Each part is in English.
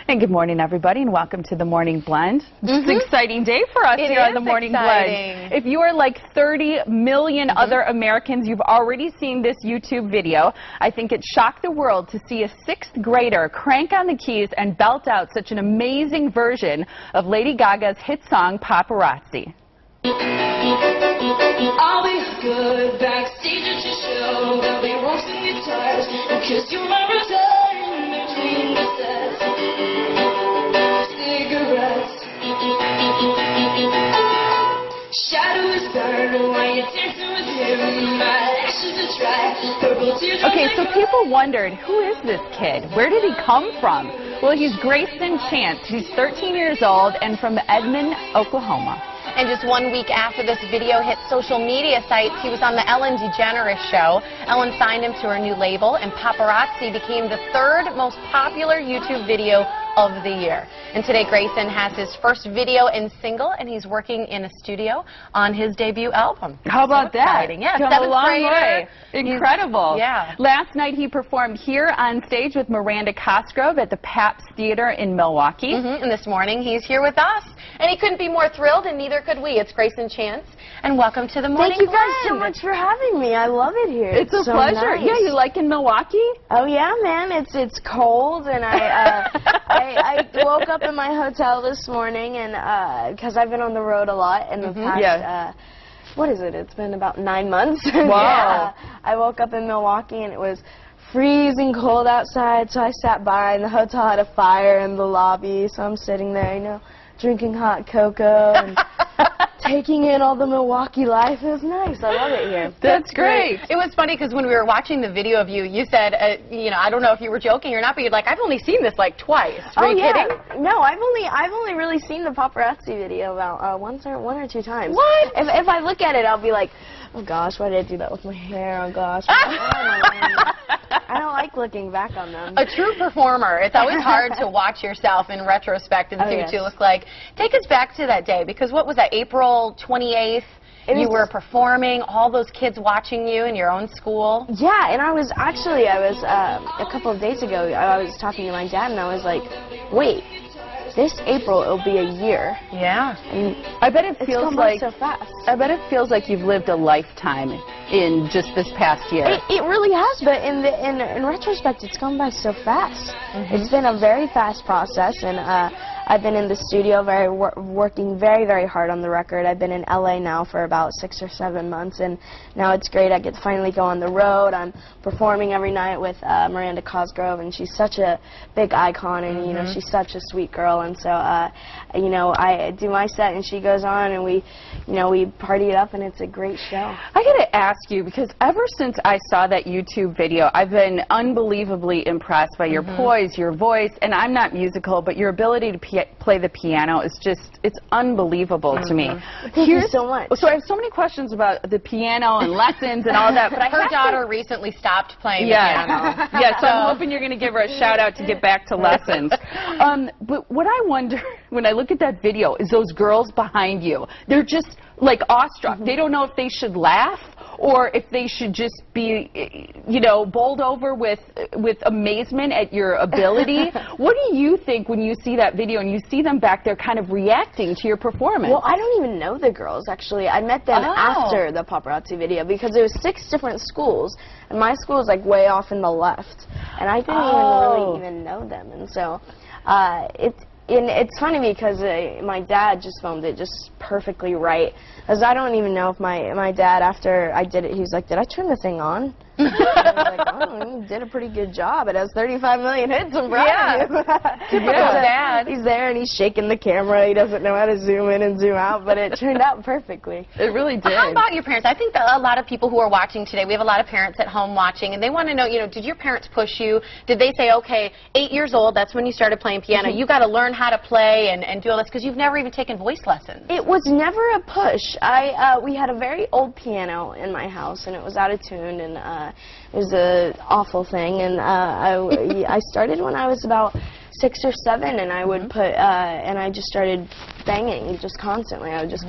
And good morning, everybody, and welcome to the Morning Blend. It's an exciting day for us here on the Morning Blend. If you are like 30 million other Americans, you've already seen this YouTube video. I think it shocked the world to see a 6th grader crank on the keys and belt out such an amazing version of Lady Gaga's hit song, Paparazzi. I'll be good backstage at your show. They'll be roasting guitars and kiss you every time between the sets. Cigarettes. Shadow is burning while you're dancing with him. My actions are dry. Purple tears. Okay, so people wondered, who is this kid? Where did he come from? Well, he's Greyson Chance. He's 13 years old and from Edmond, Oklahoma. And just 1 week after this video hit social media sites, he was on the Ellen DeGeneres show. Ellen signed him to her new label, and Paparazzi became the 3rd most popular YouTube video of the year. And today, Greyson has his first video and single, and he's working in a studio on his debut album. How about that? Yeah, come a long way. Incredible. Yeah. Last night, he performed here on stage with Miranda Cosgrove at the Pabst Theater in Milwaukee. And this morning, he's here with us. And he couldn't be more thrilled, and neither could we. It's Greyson Chance, and welcome to the Morning Blend. Thank you guys so much for having me. I love it here. It's a pleasure. Nice. Yeah, you like in Milwaukee? Oh yeah, man. It's cold, and I woke up in my hotel this morning, and because I've been on the road a lot in the past. What is it? It's been about 9 months. Wow. I woke up in Milwaukee, and it was freezing cold outside, so I sat by, and the hotel had a fire in the lobby, so I'm sitting there, you know, drinking hot cocoa and taking in all the Milwaukee life. It was nice. I love it here. That's great. It was funny because when we were watching the video of you, you said, you know, I don't know if you were joking or not, but you're like, I've only seen this like twice. Were you kidding? No, I've only really seen the Paparazzi video about one or two times. What? If I look at it, I'll be like, oh gosh, why did I do that with my hair? Oh gosh. I don't like looking back on them. A true performer. It's always hard to watch yourself in retrospect and see what you look like. Take us back to that day, because what was that, April 28th? You were performing, all those kids watching you in your own school. Yeah, and I was a couple of days ago, I was talking to my dad, and I was like, wait, this April it'll be a year. Yeah. And I bet it feels like so fast. I bet it feels like you've lived a lifetime in just this past year. It really has, but in retrospect, it's gone by so fast. It's been a very fast process, and I've been in the studio working very, very hard on the record. I've been in LA now for about 6 or 7 months, and now it's great. I get to finally go on the road. I'm performing every night with Miranda Cosgrove, and she's such a big icon, and you know, she's such a sweet girl. And so, you know, I do my set, and she goes on, and we party it up, and it's a great show. I gotta ask you, because ever since I saw that YouTube video, I've been unbelievably impressed by your poise, your voice, and I'm not musical, but your ability to play the piano is just, it's unbelievable to me. Thank you so much. So I have so many questions about the piano and lessons and all that, but her daughter recently stopped playing the piano. Yeah, so I'm hoping you're going to give her a shout out to get back to lessons. But what I wonder when I look at that video is those girls behind you. They're just like awestruck. They don't know if they should laugh or if they should just be, you know, bowled over with amazement at your ability. What do you think when you see that video and you see them back there kind of reacting to your performance? Well, I don't even know the girls, actually. I met them after the Paparazzi video, because there was 6 different schools, and my school is like way off in the left, and I didn't really even know them. And so it's funny because my dad just filmed it just perfectly right. Because I don't even know if my dad, after I did it, he was like, did I turn the thing on? I was like, oh, you did a pretty good job. It has 35 million hits. I'm proud of you. Typical dad. He's there and he's shaking the camera. He doesn't know how to zoom in and zoom out, but it turned out perfectly. It really did. How about your parents? I think that a lot of people who are watching today, we have a lot of parents at home watching, and they want to know, you know, did your parents push you? Did they say, okay, 8 years old, that's when you started playing piano. You got to learn how to play and do all this, because you've never even taken voice lessons. It was never a push. We had a very old piano in my house, and it was out of tune, and it was an awful thing. And I started when I was about 6 or 7, and I would and I just started banging just constantly. I would just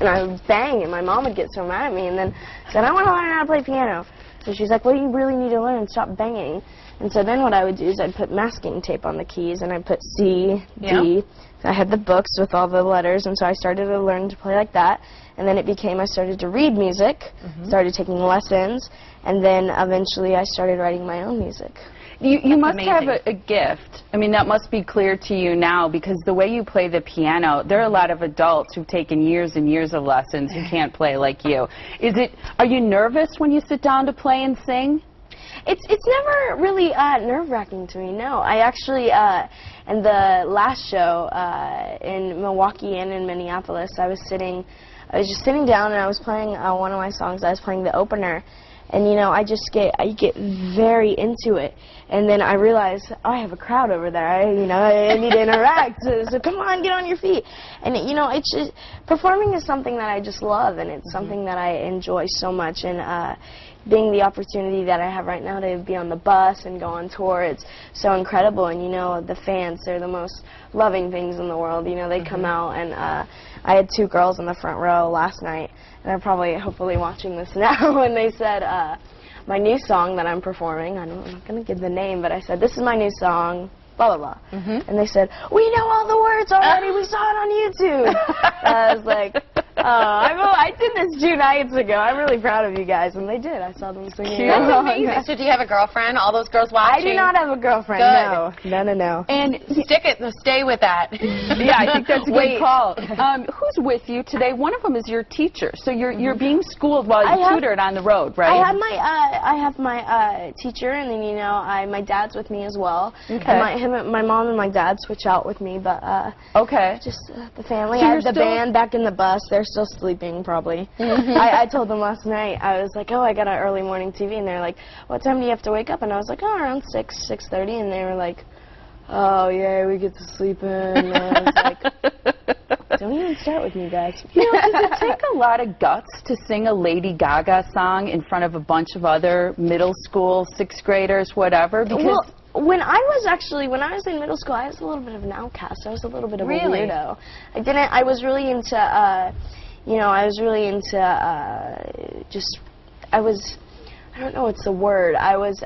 and I would bang, and my mom would get so mad at me, and then said, I want to learn how to play piano. So she's like, well, you really need to learn, stop banging. And so then what I would do is I'd put masking tape on the keys, and I'd put C, D. I had the books with all the letters, and so I started to learn to play like that. And then it became I started to read music, started taking lessons, and then eventually I started writing my own music. You must have a gift. I mean, that must be clear to you now, because the way you play the piano, there are a lot of adults who've taken years and years of lessons who can't play like you. Are you nervous when you sit down to play and sing? It's never really nerve-wracking to me, no. I actually, in the last show in Milwaukee and in Minneapolis, I was just sitting down and I was playing one of my songs. I was playing the opener. And, you know, I get very into it. And then I realize, oh, I have a crowd over there. I need to interact. So come on, get on your feet. And, you know, it's just, performing is something that I just love, and it's something that I enjoy so much. And being the opportunity that I have right now to be on the bus and go on tour, it's so incredible. And, you know, the fans, they're the most loving things in the world. You know, they come out, and I had 2 girls in the front row last night, and they're probably hopefully watching this now, and they said, my new song that I'm performing, I'm not going to give the name, but I said, this is my new song, blah, blah, blah. And they said, we know all the words already, we saw it on YouTube. I was like, I did this 2 nights ago. I'm really proud of you guys, and they did. I saw them singing. That's amazing. So do you have a girlfriend? All those girls watching? I do not have a girlfriend, Good. no. No. And stay with that. Yeah, I think that's a good call. Who's with you today? One of them is your teacher. So you're being schooled while you tutored on the road, right? I have my teacher, and then, you know, my dad's with me as well. Okay. And my mom and my dad switch out with me, but just the family. So I have the band back in the bus. They're still sleeping, probably. I told them last night, I was like, oh, I got an early morning TV, and they're like, what time do you have to wake up? And I was like, oh, around 6:30, and they were like, oh, yeah, we get to sleep in. And I was like, don't even start with me, guys. You know, does it take a lot of guts to sing a Lady Gaga song in front of a bunch of other middle school, 6th graders, whatever? Because when I was in middle school, I was a little bit of an outcast. I was a little bit of a weirdo. I was really into, I don't know what's the word. I was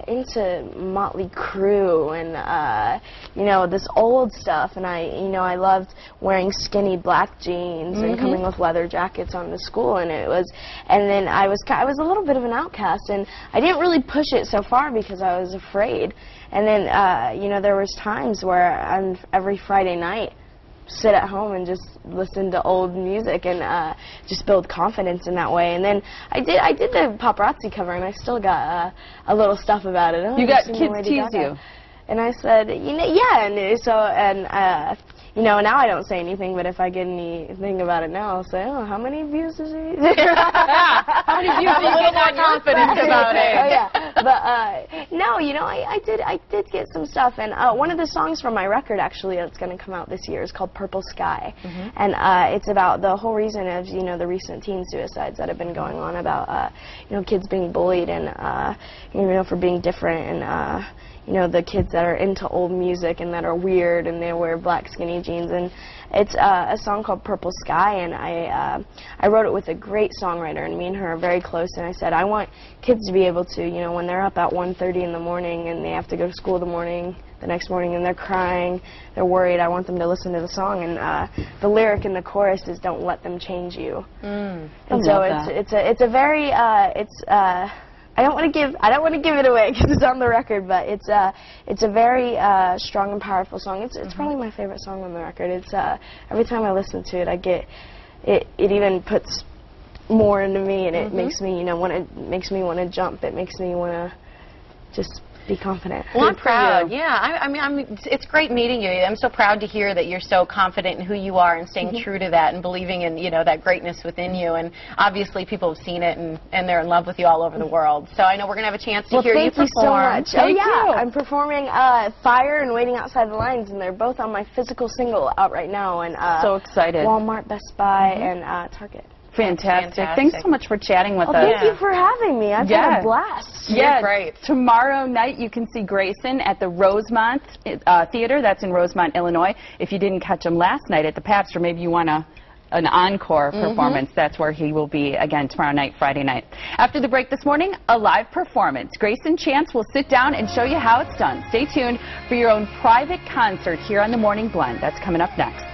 into Motley Crue and, you know, this old stuff. And I loved wearing skinny black jeans and coming with leather jackets on to school. And then I was a little bit of an outcast. And I didn't really push it so far because I was afraid. And then, you know, there was times where every Friday night, sit at home and just listen to old music and just build confidence in that way. And then I did the paparazzi cover, and I still got a little stuff about it. You got kids tease you. And I said, you know, yeah, and so, you know, now I don't say anything, but if I get anything about it now, I'll say, oh, how many views does it? How many views? A little more confidence about it. Oh, yeah. But, no, you know, I did get some stuff. And one of the songs from my record, actually, that's going to come out this year is called Purple Sky. And it's about the whole reason of, you know, the recent teen suicides that have been going on about, you know, kids being bullied and, you know, for being different and, you know, the kids that are into old music and that are weird and they wear black skinny jeans. And it's a song called Purple Sky, and I wrote it with a great songwriter, and me and her are very close. And I said, I want kids to be able to, you know, when they're up at 1:30 in the morning and they have to go to school the next morning and they're crying, they're worried, I want them to listen to the song. And the lyric in the chorus is, don't let them change you. And so it's a very, I don't want to give it away because it's on the record, but it's a very strong and powerful song. It's probably my favorite song on the record. It's every time I listen to it, I get it even puts more into me, and it makes me, you know, want to jump. It makes me want to just be confident. Well, I'm proud. Yeah, I mean, it's great meeting you. I'm so proud to hear that you're so confident in who you are and staying true to that and believing in, you know, that greatness within you. And obviously, people have seen it and they're in love with you all over the world. So I know we're gonna have a chance to hear you perform. Thank you so much. I'm performing Fire and Waiting Outside the Lines, and they're both on my physical single out right now. And so excited. Walmart, Best Buy, and Target. Fantastic. Thanks so much for chatting with us. Thank you for having me. I've had a blast. Yeah, great. Tomorrow night you can see Greyson at the Rosemont Theater. That's in Rosemont, Illinois. If you didn't catch him last night at the Pabst, or maybe you want to an encore performance. That's where he will be again tomorrow night, Friday night. After the break this morning, a live performance. Greyson Chance will sit down and show you how it's done. Stay tuned for your own private concert here on The Morning Blend. That's coming up next.